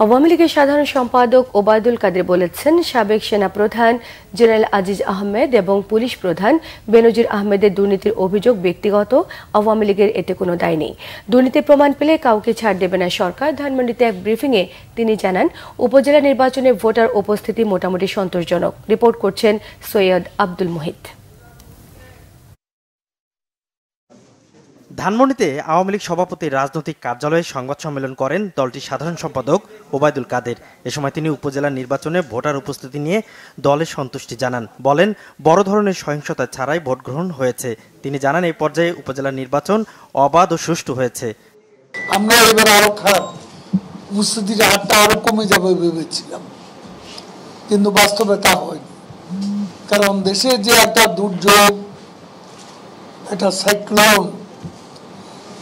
আওয়ামী লীগের সাধারণ সম্পাদক ওবায়দুল কাদের বলেছেন, সাবেক সেনাপ্রধান জেনারেল আজিজ আহমেদ এবং পুলিশ প্রধান বেনজির আহমেদের দুর্নীতির অভিযোগ ব্যক্তিগত, আওয়ামী লীগের এতে কোনো দায় নেই। দুর্নীতির প্রমাণ পেলে কাউকে ছাড় দেবে না সরকার। ধানমন্ডিতে এক ব্রিফিংয়ে তিনি জানান, উপজেলা নির্বাচনে ভোটার উপস্থিতি মোটামুটি সন্তোষজনক। রিপোর্ট করছেন সৈয়দ আব্দুল মুহিত। ধানমন্ডিতে আওয়ামী লীগ সভাপতির রাজনৈতিক কার্যালয়ে সংবাদ সম্মেলন করেন দলটির সাধারণ সম্পাদক ওবায়দুল কাদের। এ সময় তিনি উপজেলা নির্বাচনে ভোটার উপস্থিতি নিয়ে দলের সন্তুষ্টি জানান। বলেন, বড় ধরনের সহিংসতা ছাড়াই ভোট গ্রহণ হয়েছে। তিনি জানান, এই পর্যায়ে উপজেলা নির্বাচন অবাধ ও সুষ্ঠু হয়েছে। আমরা এবার আরো খারাপ উপস্থিতির হারটা আরো কমে যাবে ভেবেছিলাম, কিন্তু বাস্তবে তা হয়নি। কারণ দেশে যে একটা দুর্যোগ, একটা সাইক্লোন,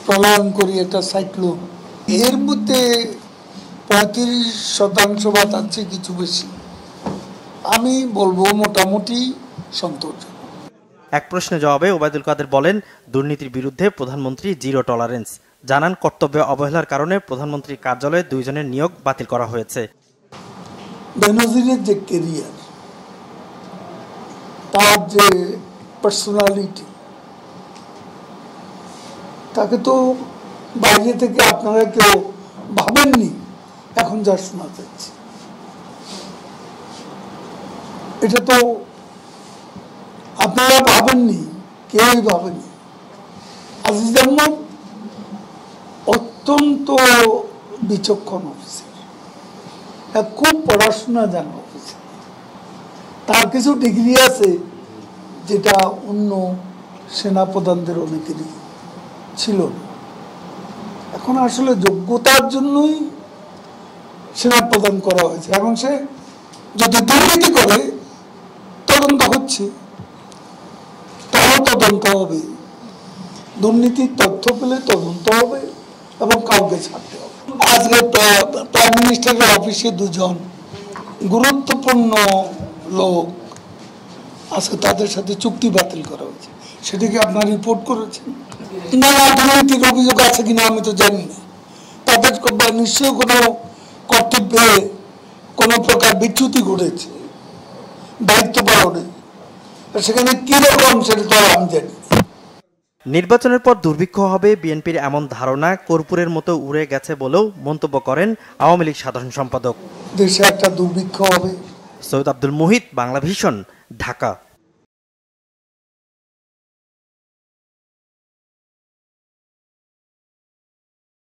প্রলয়ঙ্করী একটা সাইক্লোন, এর মধ্যে 35% বা তার চেয়ে কিছু বেশি, আমি বলবো মোটামুটি সন্তোষজনক। এক প্রশ্নের জবাবে ওবায়দুল কাদের বলেন, দুর্নীতির বিরুদ্ধে প্রধানমন্ত্রী জিরো টলারেন্স জানান। কর্তব্যে অবহেলার কারণে প্রধানমন্ত্রীর কার্যালয়ে 2 জনের নিয়োগ বাতিল করা হয়েছে। বেনজিরের যে কেরিয়ার, তার যে পার্সোনালিটি, তাকে তো বাইরে থেকে আপনারা কেউ ভাবেননি, এখন যা শোনা যাচ্ছে এটা তো আপনারা ভাবেননি, কেউই ভাবেনি। আজিজ আহমেদ অত্যন্ত বিচক্ষণ অফিসার, খুব পড়াশোনা জানা অফিসার, তার কিছু ডিগ্রি আছে যেটা অন্য সেনাপ্রধানদের অনেকেরই ছিল না। এখন আসলে যোগ্যতার জন্যই সেনাপ্রধান করা হয়েছে। এখন সে যদি দুর্নীতি করে, তদন্ত হচ্ছে, তারও তদন্ত হবে, দুর্নীতির তথ্য পেলে তদন্ত হবে এবং কাউকে ছাড়তে হবে। আজকে প্রাইম মিনিস্টারের অফিসে 2 জন গুরুত্বপূর্ণ লোক আজকে, তাদের সাথে চুক্তি বাতিল করা হয়েছে। সেটাকে আপনার রিপোর্ট করেছেন না? দুর্নীতির অভিযোগ আছে কিনা আমি তো জানি না। তাদের নিশ্চয়ই কোনো কর্তব্যে কোনো প্রকার বিচ্যুতি ঘটেছে, দায়িত্ব পালনে, সেখানে কিরকম সেটা তো আমি জানি। নির্বাচনের পর দুর্ভিক্ষ হবে, বিএনপির এমন ধারণা কর্পূরের মতো উড়ে গেছে বলেও মন্তব্য করেন আওয়ামী লীগ সাধারণ সম্পাদক। দেশে একটা দুর্ভিক্ষ হবে। সৈয়দ আব্দুল মুহিত, বাংলা ভিশন, ঢাকা।